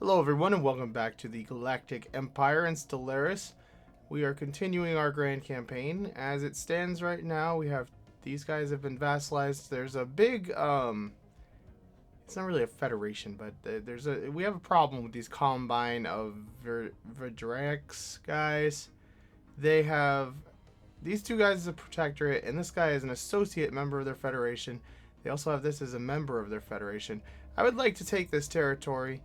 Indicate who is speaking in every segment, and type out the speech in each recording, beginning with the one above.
Speaker 1: Hello everyone and welcome back to the Galactic Empire in Stellaris. We are continuing our grand campaign. As it stands right now, these guys have been vassalized. There's a big it's not really a federation, but we have a problem with these combine of Verdrax guys. They have these two guys as a protectorate, and this guy is an associate member of their federation. They also have this as a member of their federation. I would like to take this territory,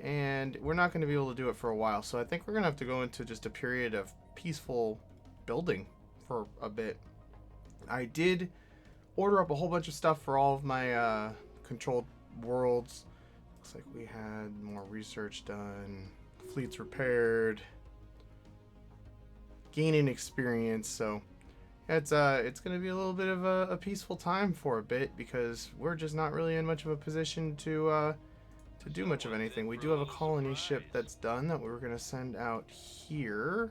Speaker 1: and we're not going to be able to do it for a while, so I think we're going to have to go into just a period of peaceful building for a bit. I did order up a whole bunch of stuff for all of my controlled worlds. Looks like we had more research done, fleets repaired, gaining experience, so it's going to be a little bit of a peaceful time for a bit, because we're just not really in much of a position to do much of anything. We do have a colony ship that's done that we were going to send out here.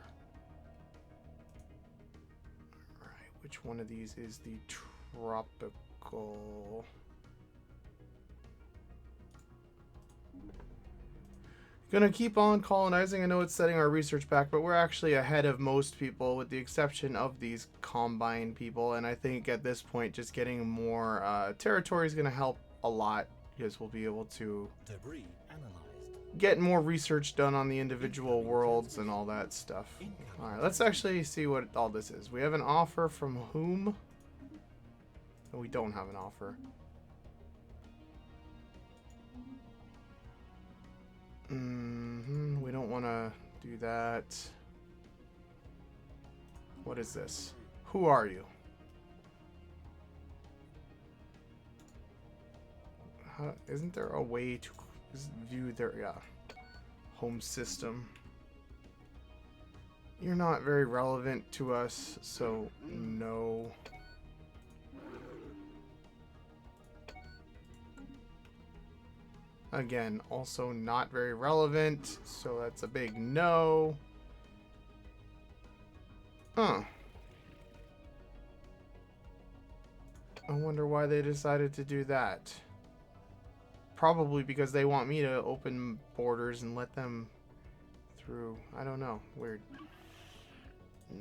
Speaker 1: Alright, which one of these is the tropical? Gonna keep on colonizing. I know it's setting our research back, but we're actually ahead of most people with the exception of these combine people, and I think at this point just getting more territory is going to help a lot, because we'll be able to get more research done on the individual worlds and all that stuff. Alright, let's actually see what all this is. We have an offer from whom? No, we don't have an offer. We don't want to do that. What is this? Who are you? Isn't there a way to view their home system? You're not very relevant to us, so no. Again, also not very relevant, so that's a big no. Huh. I wonder why they decided to do that. Probably because they want me to open borders and let them through. I don't know. Weird.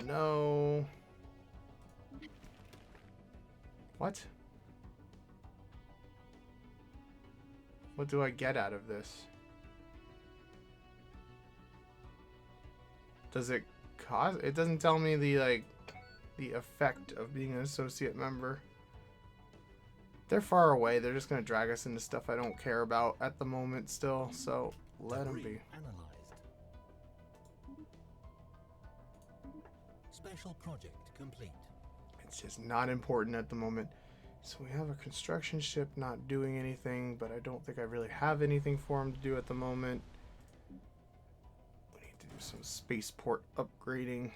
Speaker 1: No. What? What do I get out of this? Does it cause? It doesn't tell me the effect of being an associate member. They're far away. They're just going to drag us into stuff I don't care about at the moment still, so let them be.
Speaker 2: Special project complete.
Speaker 1: It's just not important at the moment. So we have a construction ship not doing anything, but I don't think I really have anything for him to do at the moment. We need to do some spaceport upgrading.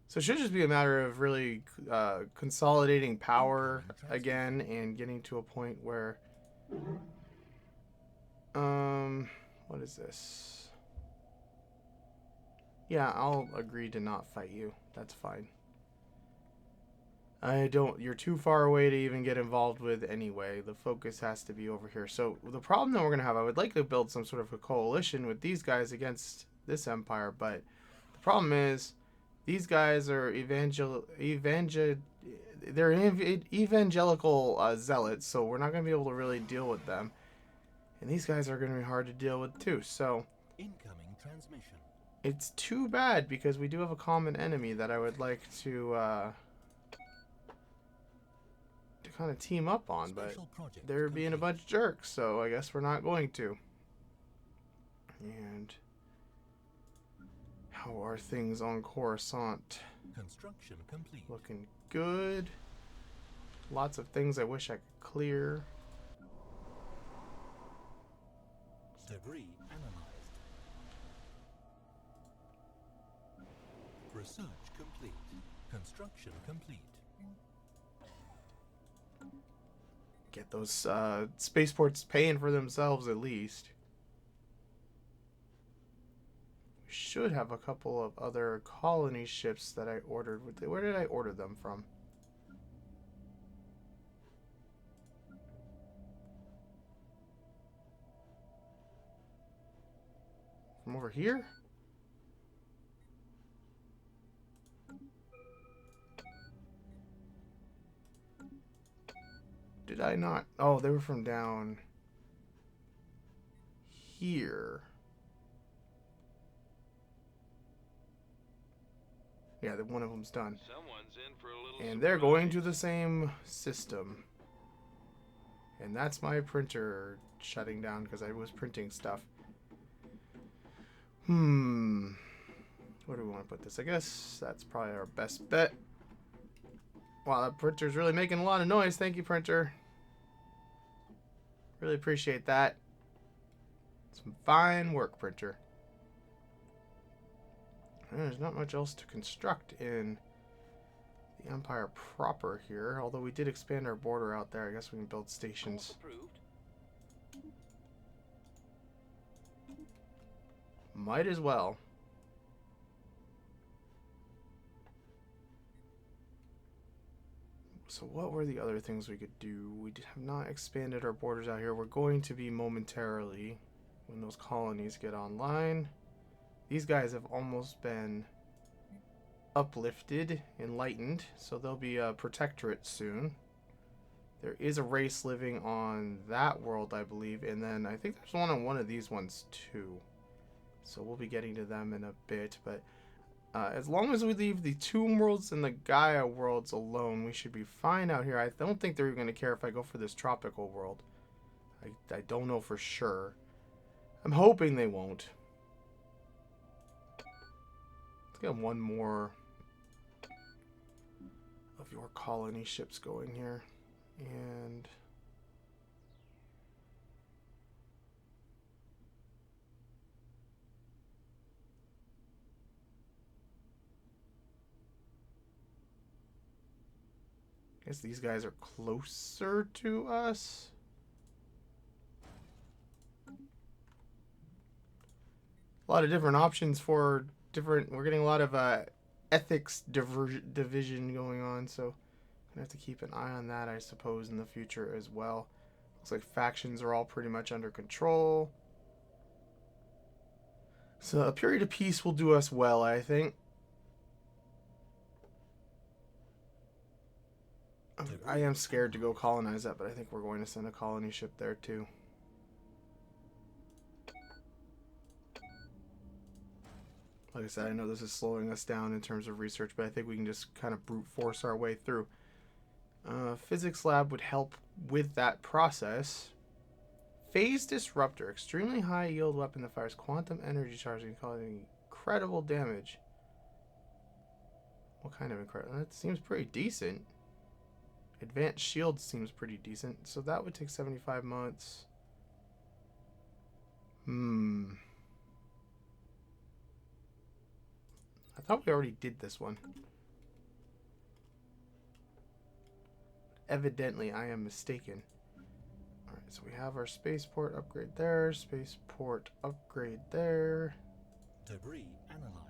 Speaker 1: So it should just be a matter of really consolidating power again and getting to a point where... what is this? Yeah, I'll agree to not fight you. That's fine. You're too far away to even get involved with anyway. The focus has to be over here. So the problem that we're going to have, I would like to build some sort of a coalition with these guys against this empire, but the problem is these guys are evangelical zealots, so we're not going to be able to really deal with them. And these guys are going to be hard to deal with too, so...
Speaker 2: Incoming transmission.
Speaker 1: It's too bad, because we do have a common enemy that I would like to kind of team up on, but they're being a bunch of jerks, so I guess we're not going to. And how are things on Coruscant?
Speaker 2: Construction complete.
Speaker 1: Looking good. Lots of things I wish I could clear.
Speaker 2: Debris analyzed. Research complete. Construction complete.
Speaker 1: Get those spaceports paying for themselves at least. We should have a couple of other colony ships that I ordered. Where did I order them from? from over here? Did I not? Oh, they were from down here. Yeah, one of them's done.
Speaker 3: Someone's in for a little
Speaker 1: And they're going to
Speaker 3: surprise.
Speaker 1: the same system. And that's my printer shutting down because I was printing stuff. Where do we want to put this? I guess that's probably our best bet. Wow, that printer's really making a lot of noise. Thank you, printer. Really appreciate that. Some fine work, printer. There's not much else to construct in the Empire proper here, although we did expand our border out there. I guess we can build stations.
Speaker 3: Approved.
Speaker 1: Might as well. So what were the other things we could do? We have not expanded our borders out here. We're going to be momentarily when those colonies get online. These guys have almost been uplifted, enlightened, so they'll be a protectorate soon. There is a race living on that world, I believe, and then I think there's one on one of these ones too. So we'll be getting to them in a bit, but as long as we leave the Tomb Worlds and the Gaia Worlds alone, we should be fine out here. I don't think they're going to care if I go for this tropical world. I don't know for sure. I'm hoping they won't. Let's get one more of your colony ships going here. And I guess these guys are closer to us. A lot of different options for different. We're getting a lot of ethics division going on, so gonna have to keep an eye on that, I suppose, in the future as well. Looks like factions are all pretty much under control. So a period of peace will do us well, I think. I am scared to go colonize that, but I think we're going to send a colony ship there too. Like I said, I know this is slowing us down in terms of research, but I think we can just kind of brute force our way through. Physics lab would help with that process. Phase disruptor, extremely high yield weapon that fires quantum energy charging, causing incredible damage. What kind of incredible? That seems pretty decent. Advanced shield seems pretty decent. So that would take 75 months. I thought we already did this one. Evidently, I am mistaken. Alright, so we have our spaceport upgrade there. Spaceport upgrade there.
Speaker 2: Debris analyzed.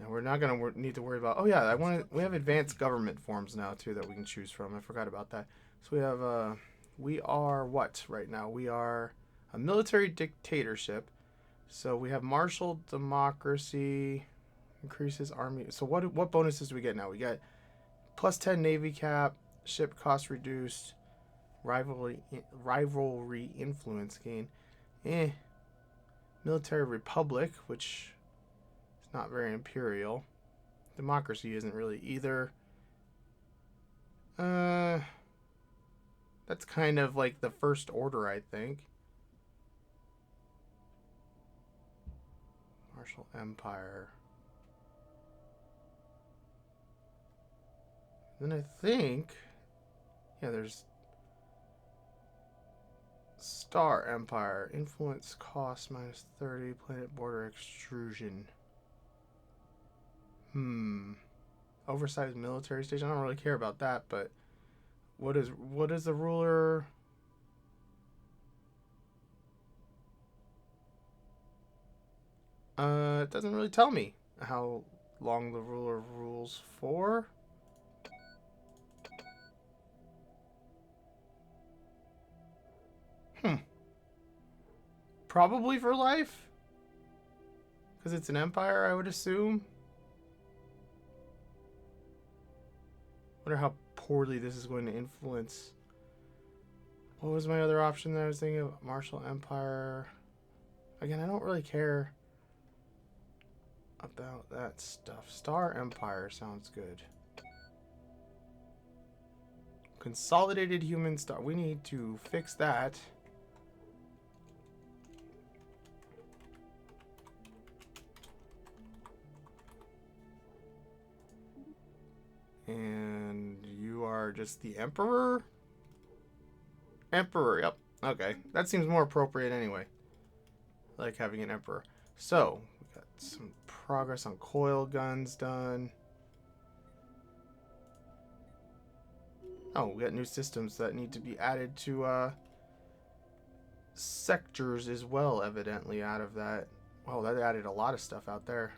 Speaker 1: And we're not going to need to worry about... Oh, yeah, we have advanced government forms now, too, that we can choose from. I forgot about that. So we have... we are what right now? We are a military dictatorship. So we have martial democracy, increases army. So what bonuses do we get now? We got plus 10 Navy cap, ship cost reduced, rivalry influence gain. Military republic, which is not very imperial. Democracy isn't really either. That's kind of like the first order, I think. Martial Empire. Then I think, yeah, there's Star Empire. Influence cost minus 30. Planet border extrusion. Oversized military station. I don't really care about that, but what is the ruler? It doesn't really tell me how long the ruler rules for. Probably for life. Because it's an empire, I would assume. Wonder how poorly this is going to influence. What was my other option that I was thinking of? Martial Empire. Again, I don't really care about that stuff. Star Empire sounds good. Consolidated Human Star. We need to fix that. And you are just the Emperor? Emperor, yep. Okay. That seems more appropriate anyway. I like having an Emperor. So, we got some progress on coil guns done. Oh, we got new systems that need to be added to sectors as well, evidently, out of that. Oh, that added a lot of stuff out there.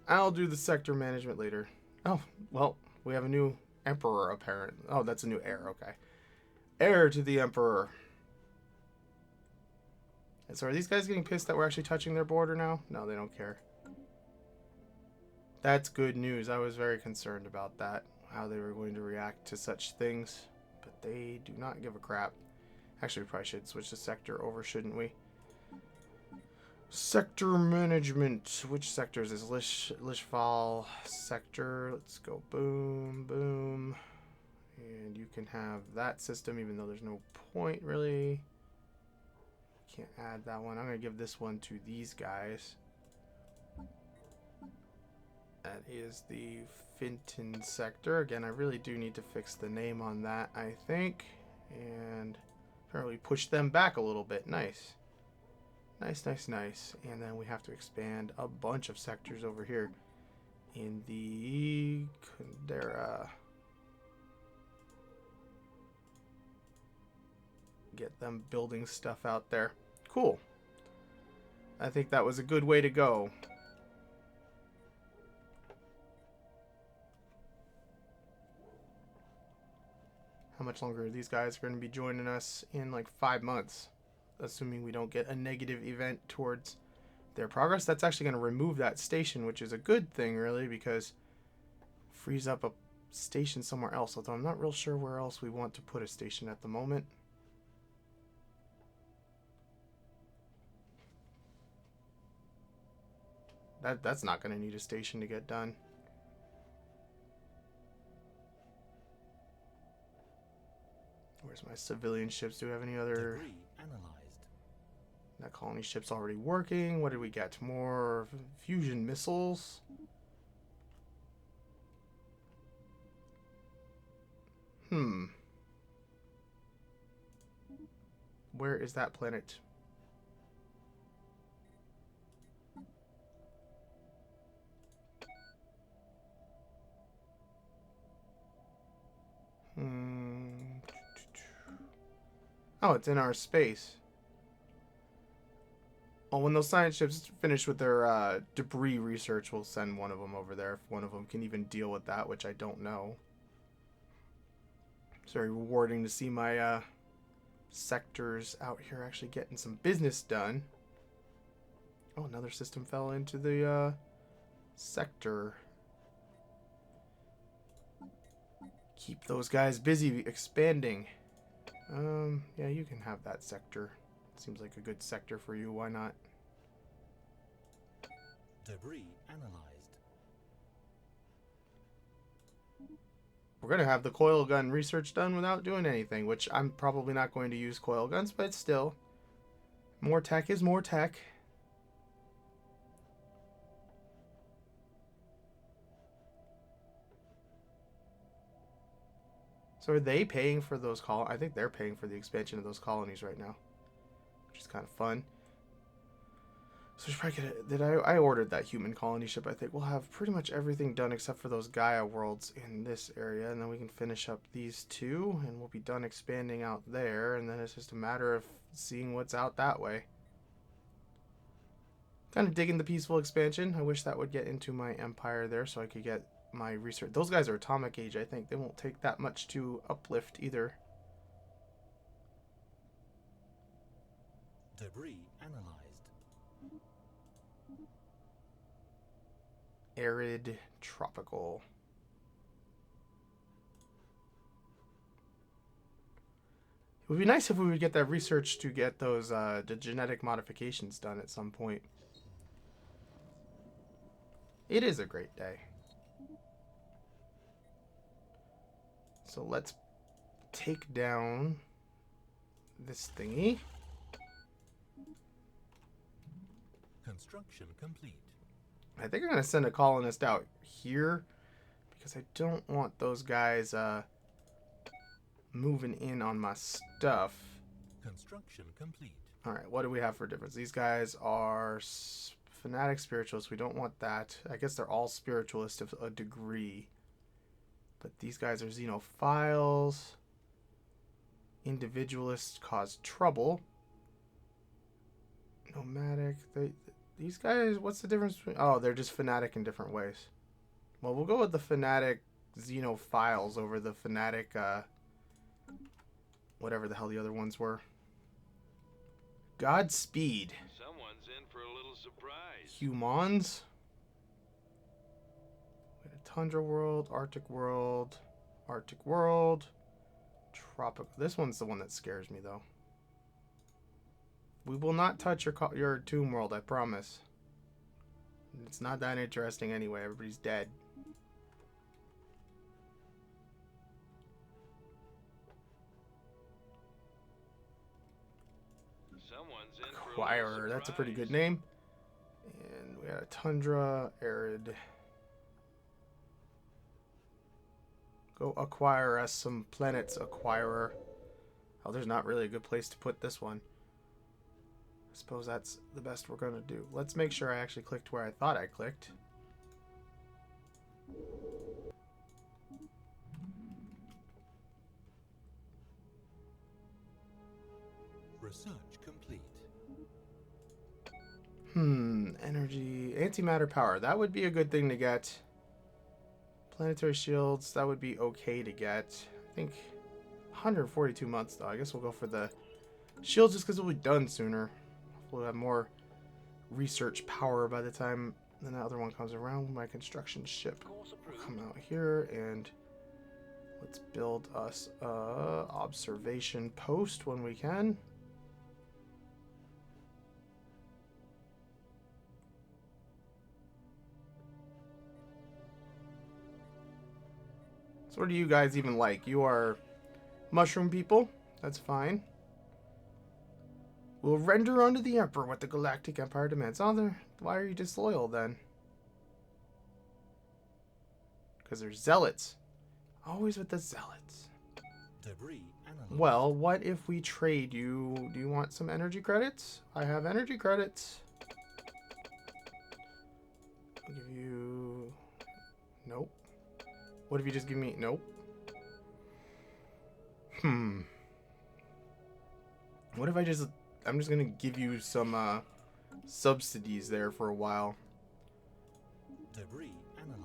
Speaker 1: I'll do the sector management later. Oh, well, we have a new Emperor, apparent. Oh, that's a new heir, okay. Heir to the Emperor. And so are these guys getting pissed that we're actually touching their border now? No, they don't care. That's good news. I was very concerned about that, how they were going to react to such things. But they do not give a crap. Actually, we probably should switch the sector over, shouldn't we? Sector management. Which sector is this? Lishval sector. Let's go. Boom, boom. And you can have that system, even though there's no point, really. Can't add that one. I'm going to give this one to these guys. That is the Finton sector. Again, I really do need to fix the name on that, I think. And apparently push them back a little bit. Nice. Nice, nice, nice. And then we have to expand a bunch of sectors over here in the Kundera. Get them building stuff out there. Cool. I think that was a good way to go. How much longer are these guys going to be joining us? In like 5 months. Assuming we don't get a negative event towards their progress. That's actually going to remove that station, which is a good thing, really, because it frees up a station somewhere else. Although I'm not real sure where else we want to put a station at the moment. That's not going to need a station to get done. Where's my civilian ships? Do we have any other...
Speaker 2: Debris analyzed.
Speaker 1: That colony ship's already working. What did we get? More fusion missiles. Where is that planet? Oh, it's in our space. Well, when those science ships finish with their debris research, we'll send one of them over there. If one of them can even deal with that, which I don't know. It's very rewarding to see my sectors out here actually getting some business done. Oh, another system fell into the sector. Keep those guys busy expanding. Yeah, you can have that sector. Seems like a good sector for you. Why not?
Speaker 2: Debris analyzed.
Speaker 1: We're going to have the coil gun research done without doing anything, which I'm probably not going to use coil guns, but still. More tech is more tech. So are they paying for those I think they're paying for the expansion of those colonies right now, which is kind of fun. So we should probably get I ordered that human colony ship. I think we'll have pretty much everything done except for those Gaia worlds in this area, and then we can finish up these two, and we'll be done expanding out there, and then it's just a matter of seeing what's out that way. Kind of digging the peaceful expansion. I wish that would get into my empire there so I could get my research. Those guys are atomic age, I think. They won't take that much to uplift either.
Speaker 2: Debris analyzed.
Speaker 1: Arid, tropical. It would be nice if we would get that research to get those the genetic modifications done at some point. It is a great day. So let's take down this thingy.
Speaker 2: Construction complete.
Speaker 1: I think I'm going to send a colonist out here because I don't want those guys moving in on my stuff.
Speaker 2: Construction complete.
Speaker 1: All right, what do we have for difference? These guys are fanatic spiritualists. We don't want that. I guess they're all spiritualists to a degree. But these guys are xenophiles. Individualists cause trouble. Nomadic. These guys, what's the difference between... Oh, they're just fanatic in different ways. Well, we'll go with the fanatic xenophiles over the fanatic... whatever the hell the other ones were. Godspeed.
Speaker 3: Someone's in for a little surprise.
Speaker 1: Humans. We had a tundra world, Arctic world, tropical. This one's the one that scares me, though. We will not touch your tomb world, I promise. It's not that interesting anyway. Everybody's dead.
Speaker 3: Someone's in for
Speaker 1: Acquirer, that's a pretty good name. And we had a tundra, arid. Go acquire us some planets, acquirer. Oh, there's not really a good place to put this one. I suppose that's the best we're going to do. Let's make sure I actually clicked where I thought I clicked.
Speaker 2: Research complete.
Speaker 1: Energy, antimatter power. That would be a good thing to get. Planetary shields, that would be okay to get. I think 142 months, though. I guess we'll go for the shield just because it'll be done sooner. We'll have more research power by the time the other one comes around. My construction ship will come out here, and let's build us a observation post when we can. So what do you guys even like? You are mushroom people. That's fine. We'll render unto the Emperor what the Galactic Empire demands. Oh, why are you disloyal then? Because they're zealots. Always with the zealots.
Speaker 2: Debris analyzed.
Speaker 1: Well, what if we trade you? Do you want some energy credits? I have energy credits. I'll give you... Nope. What if you just give me... Nope. What if I just... I'm just gonna give you some subsidies there for a while.
Speaker 2: Debris analyzed.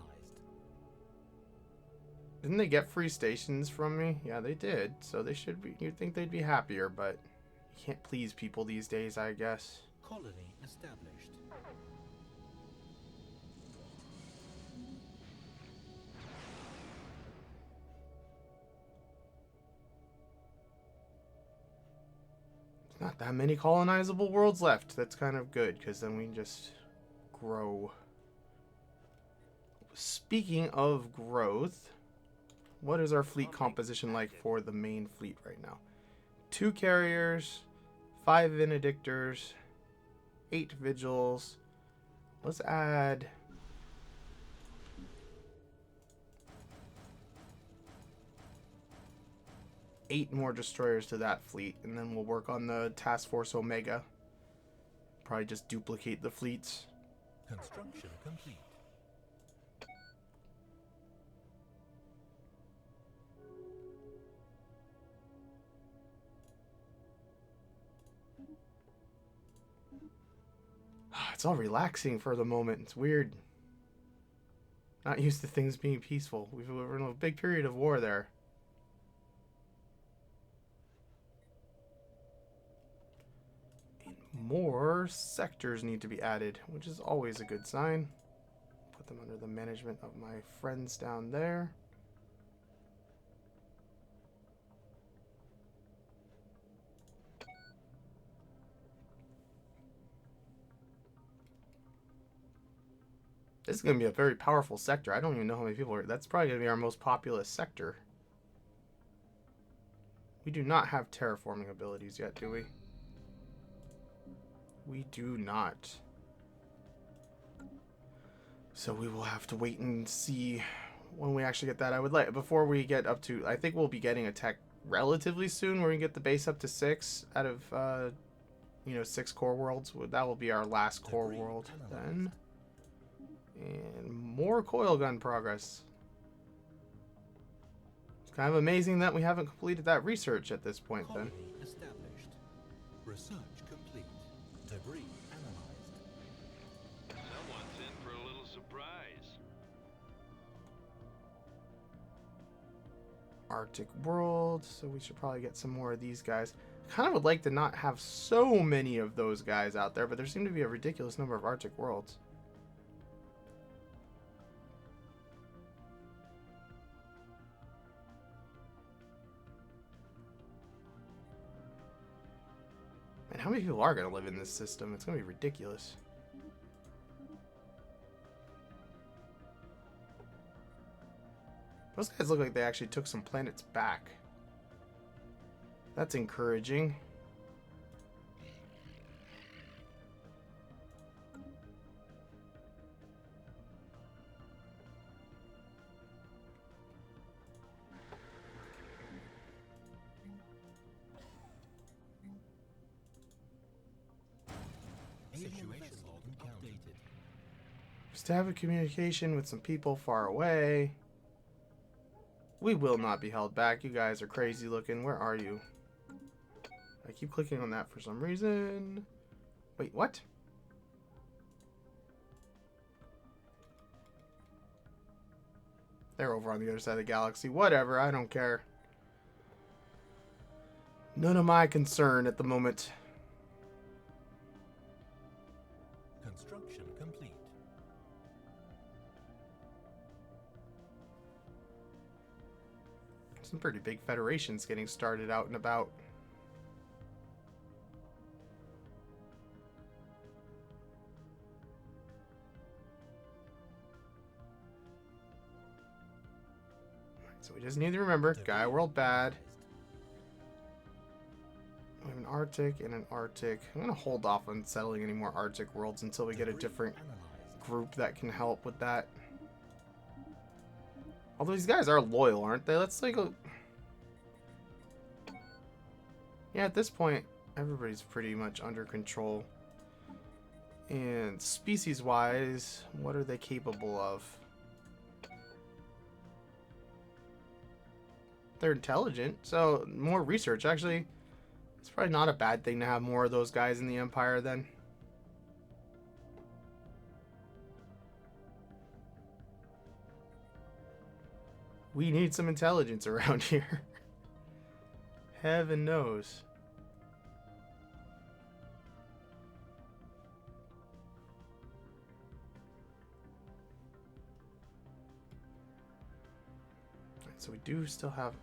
Speaker 1: Didn't they get free stations from me? Yeah, they did. So they should be... You'd think they'd be happier, but... You can't please people these days, I guess.
Speaker 2: Colony established.
Speaker 1: Not that many colonizable worlds left. That's kind of good, because then we can just grow. Speaking of growth, what is our fleet composition like for the main fleet right now? 2 carriers, 5 Benedictors, 8 Vigils. Let's add... 8 more destroyers to that fleet, and then we'll work on the Task Force Omega. Probably just duplicate the fleets.
Speaker 2: Construction complete.
Speaker 1: It's all relaxing for the moment. It's weird. Not used to things being peaceful. We're in a big period of war there. more sectors need to be added, which is always a good sign. Put them under the management of my friends down there. This is going to be a very powerful sector. I don't even know how many people are. That's probably going to be our most populous sector. We do not have terraforming abilities yet, do we? We do not. So we will have to wait and see when we actually get that. I would like, before we get up to, I think we'll be getting a tech relatively soon where we get the base up to 6 out of, 6 core worlds. That will be our last core world then. And more coil gun progress. It's kind of amazing that we haven't completed that research at this point then.
Speaker 2: Colony established. Research complete. Debris analyzed.
Speaker 3: Someone's in for a little surprise.
Speaker 1: Arctic world, so we should probably get some more of these guys. Kind of would like to not have so many of those guys out there, but there seem to be a ridiculous number of Arctic worlds. And how many people are going to live in this system? It's going to be ridiculous. Those guys look like they actually took some planets back. That's encouraging.
Speaker 2: Situation log updated.
Speaker 1: Just to have a communication with some people far away. We will not be held back. You guys are crazy looking. Where are you? I keep clicking on that for some reason. Wait, what? They're over on the other side of the galaxy. Whatever, I don't care. None of my concern at the moment.
Speaker 2: Construction complete.
Speaker 1: Some pretty big federations getting started out and about. So we just need to remember, Gaia World bad. We have an Arctic and an Arctic. I'm going to hold off on settling any more Arctic worlds until we get a different group that can help with that. Although these guys are loyal, aren't they? Let's like go. Yeah, at this point, everybody's pretty much under control. And species-wise, what are they capable of? They're intelligent, so more research. Actually, it's probably not a bad thing to have more of those guys in the Empire then. We need some intelligence around here. Heaven knows. So we do still have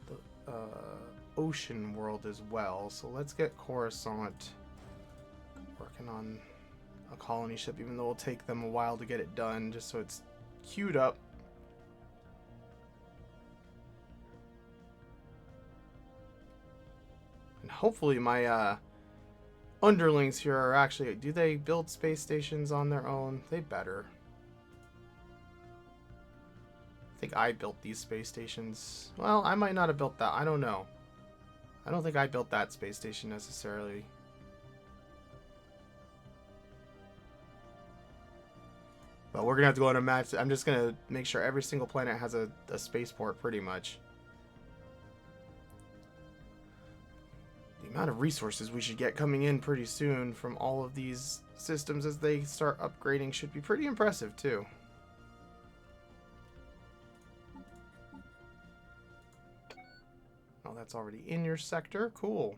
Speaker 1: the ocean world as well. So let's get Coruscant working on a colony ship, even though it'll take them a while to get it done, just so it's queued up. And hopefully my underlings here are actually... Do they build space stations on their own? They better. I think I built these space stations. Well, I might not have built that. I don't know. I don't think I built that space station necessarily. But we're going to have to go on a match. I'm just going to make sure every single planet has a spaceport pretty much. The amount of resources we should get coming in pretty soon from all of these systems as they start upgrading should be pretty impressive too. Oh, that's already in your sector. Cool.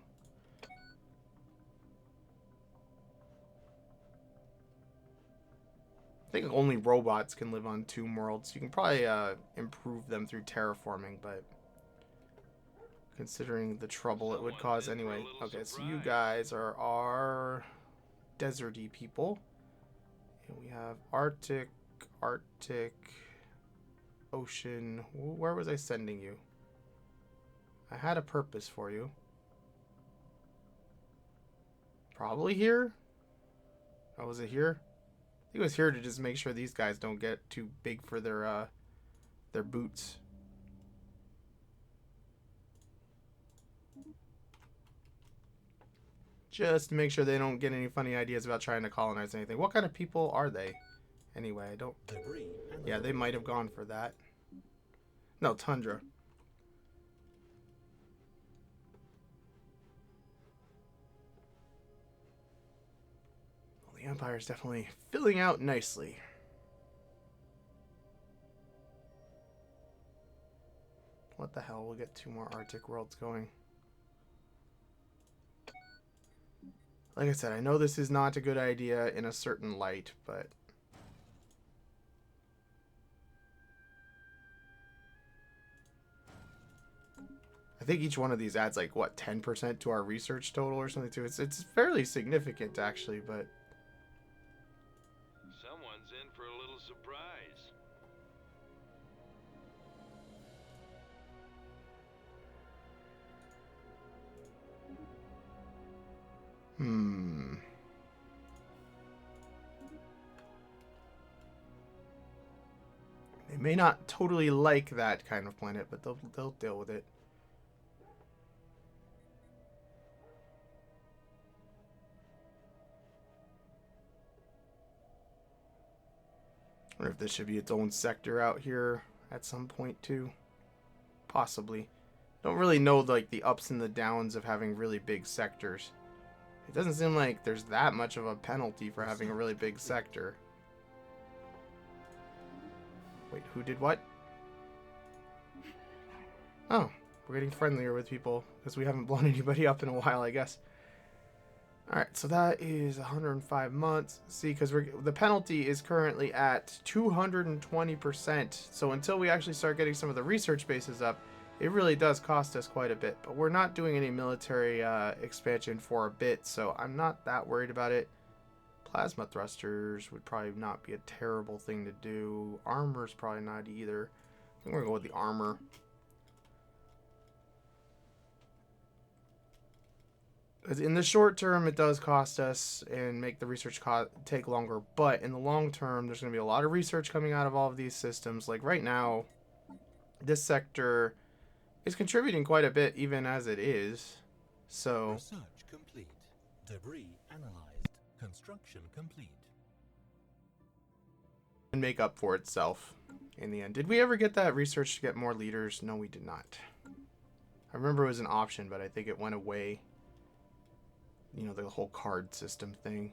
Speaker 1: think only robots can live on Tomb worlds. You can probably improve them through terraforming, but considering the trouble it would cause anyway. Okay, so you guys are our deserty people. And we have Arctic, Ocean. Where was I sending you? I had a purpose for you. Probably here? Oh, was it here? I think it was here to just make sure these guys don't get too big for their boots. Just to make sure they don't get any funny ideas about trying to colonize anything. What kind of people are they? Anyway, I don't... Yeah, they might have gone for that. No, Tundra. Well, the Empire is definitely filling out nicely. What the hell? We'll get 2 more Arctic worlds going. Like I said, I know this is not a good idea in a certain light, but... I think each one of these adds like, what, 10% to our research total or something too. It's fairly significant, actually, but...
Speaker 3: Someone's in for a little surprise.
Speaker 1: They may not totally like that kind of planet, but they'll deal with it. I wonder if this should be its own sector out here at some point too. Possibly. Don't really know like the ups and the downs of having really big sectors. It doesn't seem like there's that much of a penalty for having a really big sector. Wait, who did what? Oh, we're getting friendlier with people because we haven't blown anybody up in a while, I guess. Alright, so that is 105 months. See, because the penalty is currently at 220%. So until we actually start getting some of the research bases up, it really does cost us quite a bit. But we're not doing any military expansion for a bit, so I'm not that worried about it. Plasma thrusters would probably not be a terrible thing to do. Armor's probably not either. I think we're going to go with the armor. In the short term, it does cost us and make the research take longer. But in the long term, there's going to be a lot of research coming out of all of these systems. Like right now, this sector is contributing quite a bit even as it is. So...
Speaker 2: Research complete. Debris analyzed. Construction complete.
Speaker 1: And make up for itself in the end. Did we ever get that research to get more leaders? No, we did not. I remember it was an option, but I think it went away. You know, the whole card system thing.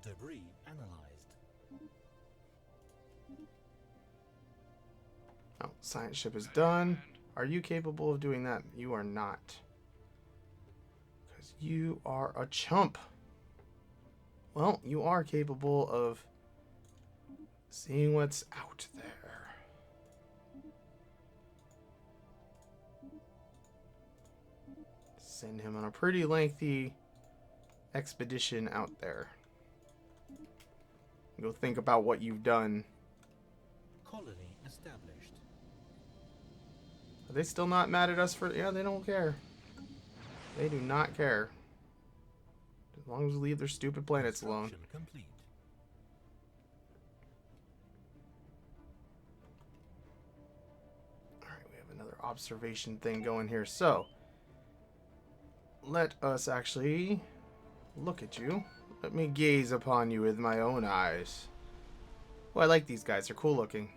Speaker 2: Debris analyzed.
Speaker 1: Oh, science ship is done. Are you capable of doing that? You are not. Because you are a chump. Well, you are capable of seeing what's out there. Send him on a pretty lengthy expedition out there. Go think about what you've done.
Speaker 2: Colony established.
Speaker 1: Are they still not mad at us for... Yeah, they don't care. They do not care. As long as we leave their stupid planets alone.
Speaker 2: Complete.
Speaker 1: Another observation thing going here. So, let us actually look at you. Let me gaze upon you with my own eyes. Oh, I like these guys. They're cool looking.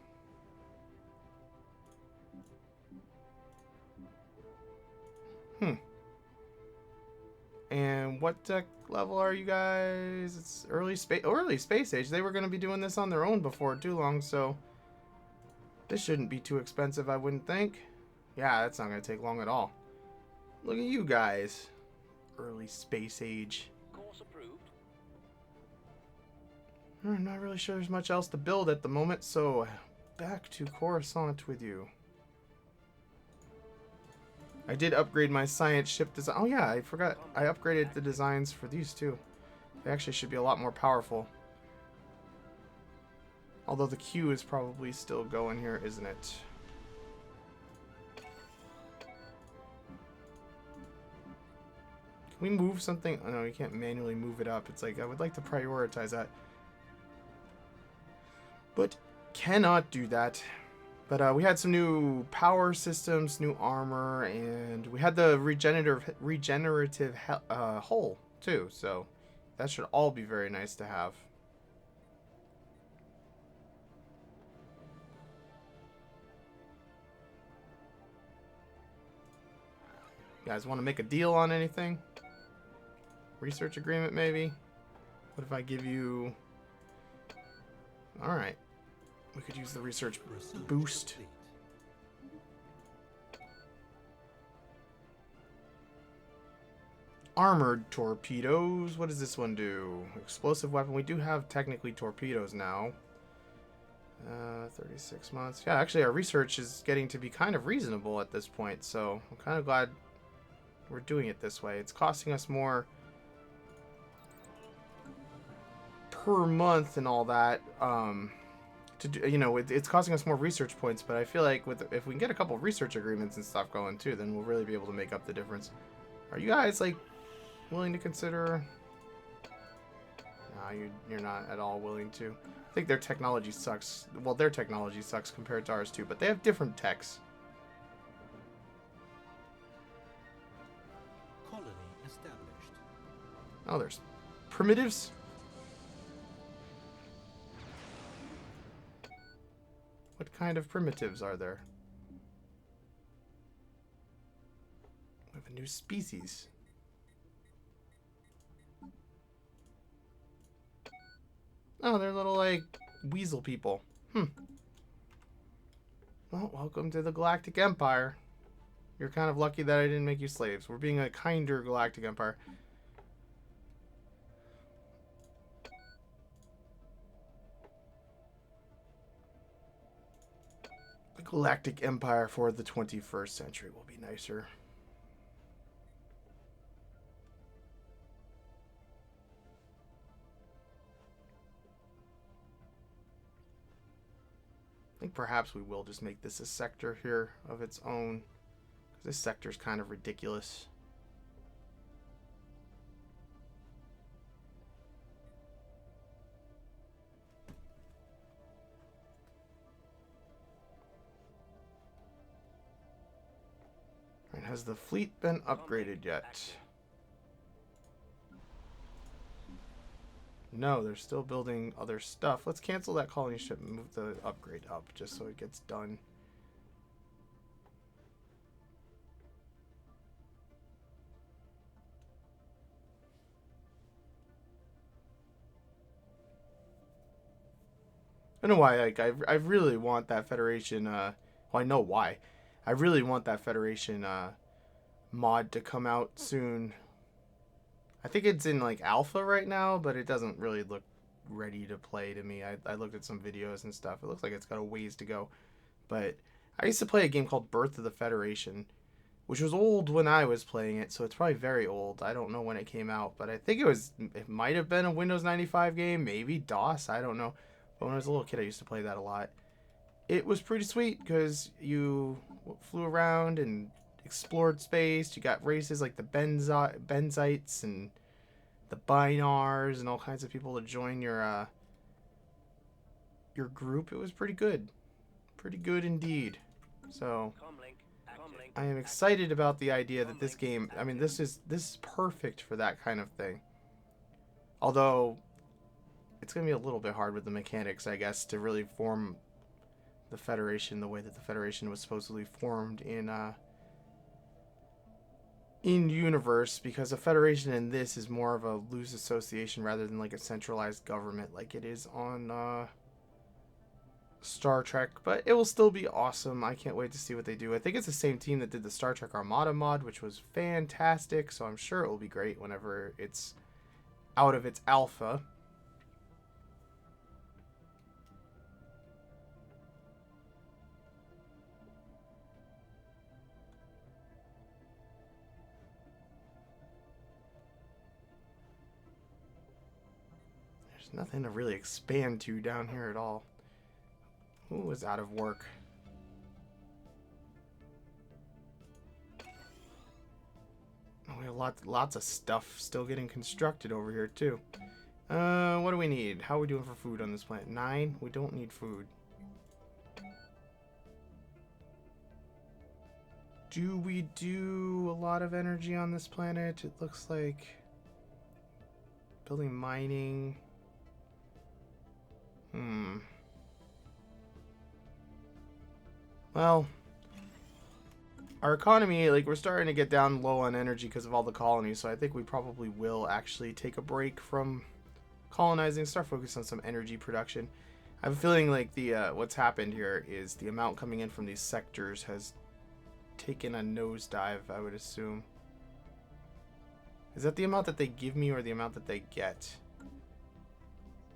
Speaker 1: And what tech level are you guys? It's early space age. They were going to be doing this on their own before too long, so this shouldn't be too expensive, I wouldn't think. Yeah, that's not going to take long at all. Look at you guys. Early space age.
Speaker 4: Course approved.
Speaker 1: I'm not really sure there's much else to build at the moment, so back to Coruscant with you. I did upgrade my science ship design. Oh yeah, I forgot. I upgraded the designs for these too. They actually should be a lot more powerful. Although the Q is probably still going here, isn't it? Can we move something? Oh no, you can't manually move it up. It's like, I would like to prioritize that. But cannot do that. But we had some new power systems, new armor, and we had the regenerative hull too. So that should all be very nice to have. You guys want to make a deal on anything? Research agreement, maybe? What if I give you... Alright. We could use the research boost.
Speaker 2: Complete.
Speaker 1: Armored torpedoes. What does this one do? Explosive weapon. We do have technically torpedoes now. 36 months. Yeah, actually our research is getting to be kind of reasonable at this point, so I'm kind of glad we're doing it this way. It's costing us more per month and all that. To do, you know, it's costing us more research points, but I feel like if we can get a couple of research agreements and stuff going too, then we'll really be able to make up the difference. Are you guys like willing to consider? No, you're not at all willing to. I think their technology sucks. Well, their technology sucks compared to ours too, but they have different techs.
Speaker 2: Colony established.
Speaker 1: Oh, there's primitives. What kind of primitives are there? We have a new species. Oh, they're little, like, weasel people. Well, welcome to the Galactic Empire. You're kind of lucky that I didn't make you slaves. We're being a kinder Galactic Empire. The Galactic Empire for the 21st century will be nicer. I think perhaps we will just make this a sector here of its own. Because this sector is kind of ridiculous. And has the fleet been upgraded yet? No, they're still building other stuff. Let's cancel that colony ship and move the upgrade up just so it gets done. I know why. Like I really want that Federation. Well, I know why. I really want that Federation mod to come out soon. I think it's in like alpha right now, but it doesn't really look ready to play to me. I looked at some videos and stuff. It looks like it's got a ways to go. But I used to play a game called Birth of the Federation, which was old when I was playing it, so it's probably very old. I don't know when it came out, but I think it might have been a Windows 95 game, maybe DOS, I don't know. But when I was a little kid, I used to play that a lot. It was pretty sweet because you flew around and explored space. You got races like the Benzites and the Binars and all kinds of people to join your group. It was pretty good indeed. So I am excited about the idea that this game, I mean, this is perfect for that kind of thing. Although it's gonna be a little bit hard with the mechanics, I guess, to really form the Federation the way that the Federation was supposedly formed in universe, because a Federation in this is more of a loose association rather than like a centralized government like it is on Star Trek, but it will still be awesome. I can't wait to see what they do. I think it's the same team that did the Star Trek Armada mod, which was fantastic, so I'm sure it will be great whenever it's out of its alpha. There's nothing to really expand to down here at all. Who is out of work? Oh, we have lots of stuff still getting constructed over here too. What do we need? How are we doing for food on this planet? 9? We don't need food. Do we do a lot of energy on this planet? It looks like building mining. Well, our economy, like, we're starting to get down low on energy because of all the colonies, so I think we probably will actually take a break from colonizing, start focusing on some energy production. I have a feeling like the what's happened here is the amount coming in from these sectors has taken a nosedive, I would assume. Is that the amount that they give me or the amount that they get?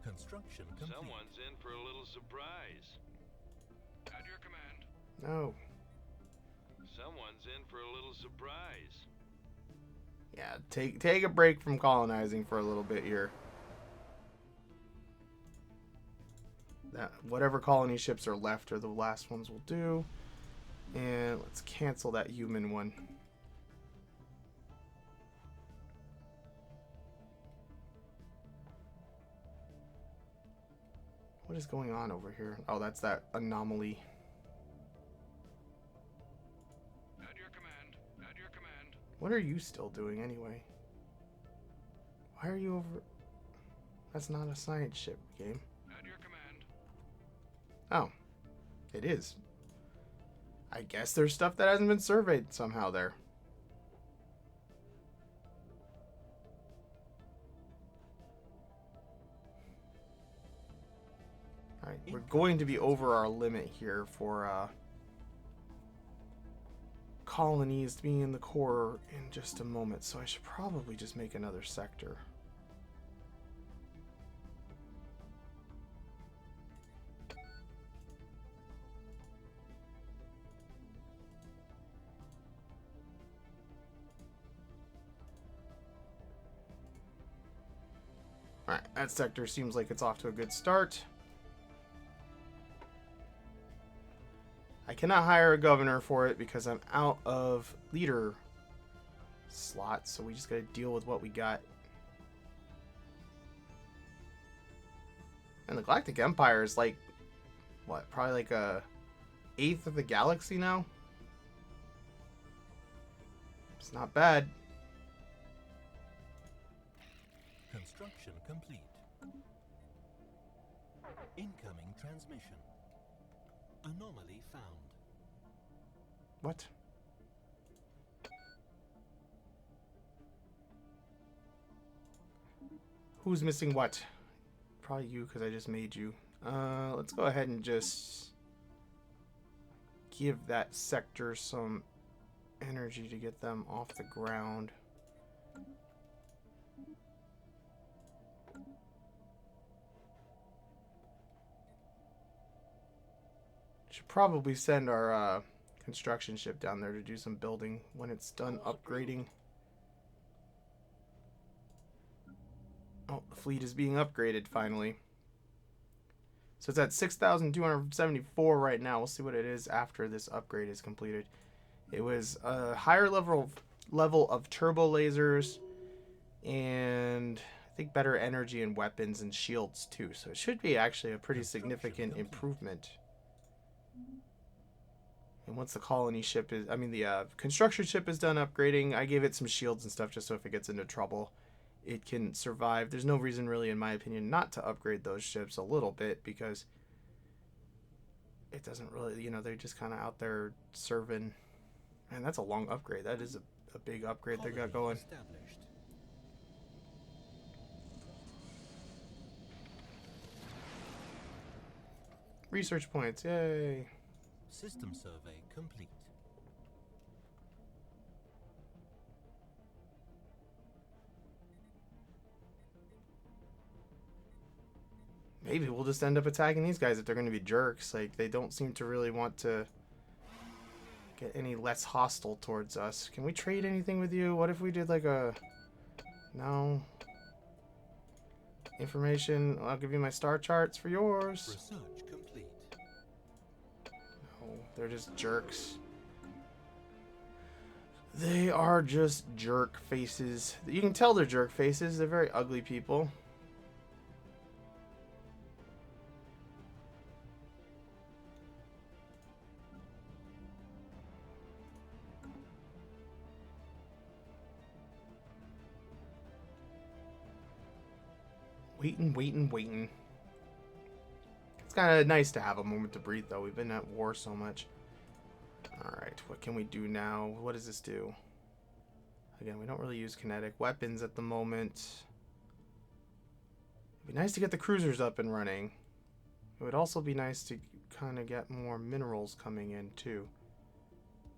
Speaker 2: Construction complete.
Speaker 3: Someone's in for a little surprise. At your command.
Speaker 1: No.
Speaker 3: Someone's in for a little surprise.
Speaker 1: Yeah, take a break from colonizing for a little bit here. That whatever colony ships are left are the last ones we'll do. And let's cancel that human one. What is going on over here? Oh, that's that anomaly.
Speaker 3: At your command. At your command.
Speaker 1: What are you still doing anyway? Why are you over... That's not a science ship game.
Speaker 3: At your command.
Speaker 1: Oh, it is. I guess there's stuff that hasn't been surveyed somehow there. Alright, we're going to be over our limit here for colonies being in the core in just a moment, so I should probably just make another sector. Alright, that sector seems like it's off to a good start. I cannot hire a governor for it because I'm out of leader slots, so we just gotta deal with what we got. And the Galactic Empire is like, what, probably like a 1/8 of the galaxy now? It's not bad.
Speaker 2: Construction complete. Incoming transmission. Anomaly found.
Speaker 1: What? Who's missing what? Probably you, because I just made you. Let's go ahead and just give that sector some energy to get them off the ground. Should probably send our construction ship down there to do some building when it's done upgrading. Oh, the fleet is being upgraded finally. So it's at 6,274 right now. We'll see what it is after this upgrade is completed. It was a higher level of turbo lasers and I think better energy and weapons and shields too. So it should be actually a pretty significant improvement. And once the colony ship is, I mean the construction ship is done upgrading, I gave it some shields and stuff just so if it gets into trouble, it can survive. There's no reason really, in my opinion, not to upgrade those ships a little bit because it doesn't really, you know, they're just kind of out there serving. And that's a long upgrade. That is a big upgrade they got going.
Speaker 2: Established.
Speaker 1: Research points, yay.
Speaker 2: System survey complete.
Speaker 1: Maybe we'll just end up attacking these guys if they're going to be jerks. Like, they don't seem to really want to get any less hostile towards us. Can we trade anything with you? What if we did like a... No. Information. I'll give you my star charts for yours.
Speaker 2: Research complete.
Speaker 1: No, they're just jerks. They are just jerk faces. You can tell they're jerk faces. They're very ugly people. Waiting. It's kind of nice to have a moment to breathe, though. We've been at war so much. Alright, what can we do now? What does this do? Again, we don't really use kinetic weapons at the moment. It'd be nice to get the cruisers up and running. It would also be nice to kind of get more minerals coming in, too.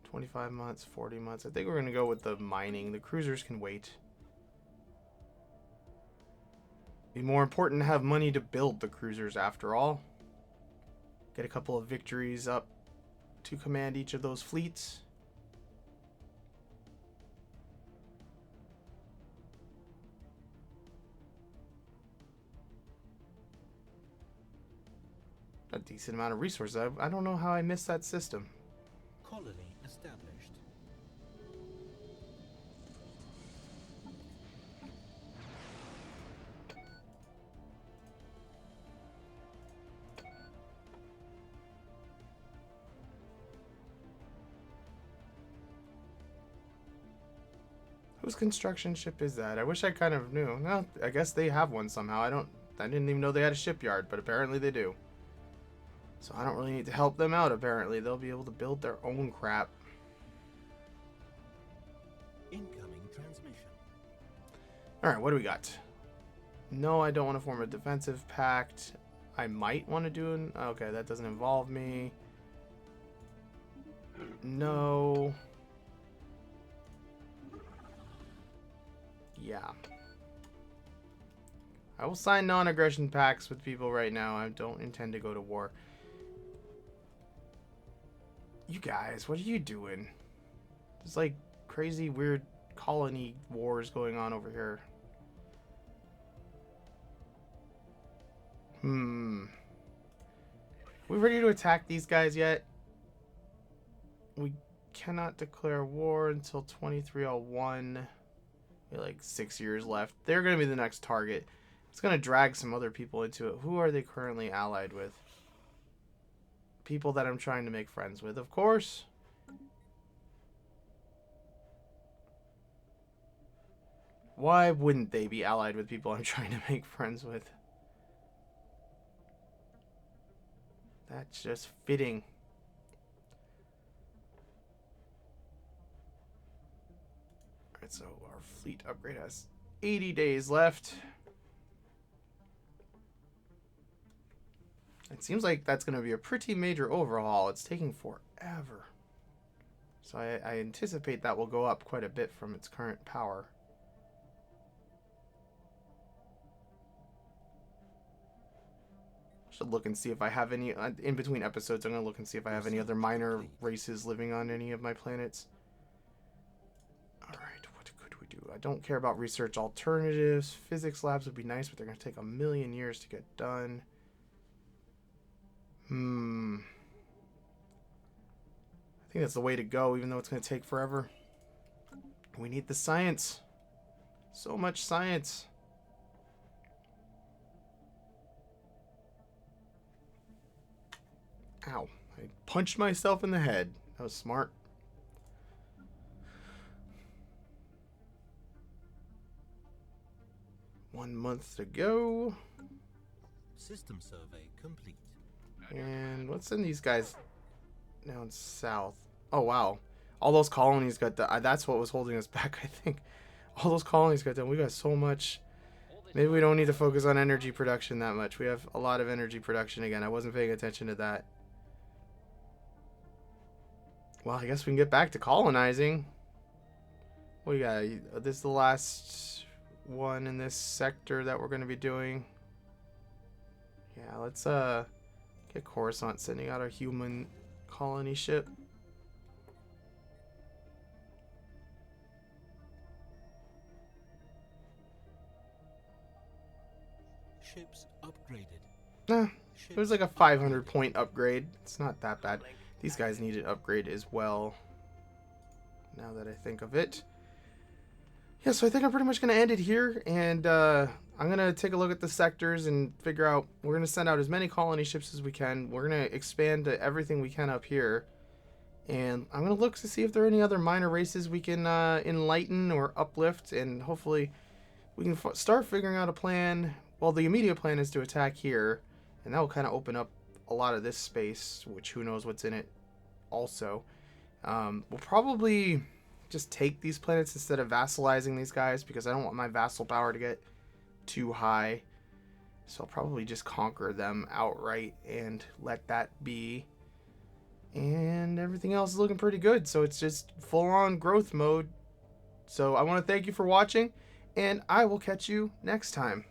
Speaker 1: 25 months, 40 months. I think we're going to go with the mining. The cruisers can wait. Be more important to have money to build the cruisers after all. Get a couple of victories up to command each of those fleets. A decent amount of resources. I don't know how I missed that system.
Speaker 2: Colony established.
Speaker 1: Whose construction ship is that? I wish I kind of knew. Well, I guess they have one somehow. I didn't even know they had a shipyard, but apparently they do. So I don't really need to help them out, apparently. They'll be able to build their own crap.
Speaker 2: Incoming transmission.
Speaker 1: Alright, what do we got? No, I don't want to form a defensive pact. I might want to do an... Okay, that doesn't involve me. No. Yeah. I will sign non-aggression pacts with people right now. I don't intend to go to war. You guys, what are you doing? There's like crazy weird colony wars going on over here. We ready to attack these guys yet? We cannot declare war until 2301. We have like 6 years left. They're going to be the next target. It's going to drag some other people into it. Who are they currently allied with? People that I'm trying to make friends with, of course. Why wouldn't they be allied with people I'm trying to make friends with? That's just fitting. Alright, so our fleet upgrade has 80 days left. It seems like that's going to be a pretty major overhaul. It's taking forever. So I anticipate that will go up quite a bit from its current power. Should look and see if I have any, in between episodes, I'm going to look and see if I have any other minor races living on any of my planets. Alright, what could we do? I don't care about research alternatives. Physics labs would be nice, but they're going to take 1,000,000 years to get done. I think that's the way to go, even though it's going to take forever. We need the science. So much science. Ow. I punched myself in the head. That was smart. One month to go.
Speaker 2: System survey complete.
Speaker 1: And let's send these guys down south. Oh, wow. All those colonies got done. That's what was holding us back, I think. All those colonies got done. We got so much Maybe we don't need to focus on energy production that much. We have a lot of energy production again. I wasn't paying attention to that. Well, I guess we can get back to colonizing. What do you got? This is the last one in this sector that we're going to be doing. Yeah, let's get Coruscant sending out a human colony ship.
Speaker 2: Ships upgraded.
Speaker 1: Nah, it was like a 500 point upgrade. It's not that bad. These guys need an upgrade as well, now that I think of it. Yeah, so I think I'm pretty much going to end it here, and I'm going to take a look at the sectors and figure out, we're going to send out as many colony ships as we can. We're going to expand to everything we can up here, and I'm going to look to see if there are any other minor races we can enlighten or uplift, and hopefully we can start figuring out a plan. Well, the immediate plan is to attack here, and that will kind of open up a lot of this space, which who knows what's in it also. We'll probably just take these planets instead of vassalizing these guys, because I don't want my vassal power to get too high. So I'll probably just conquer them outright and let that be. And everything else is looking pretty good, so it's just full-on growth mode. So I want to thank you for watching, and I will catch you next time.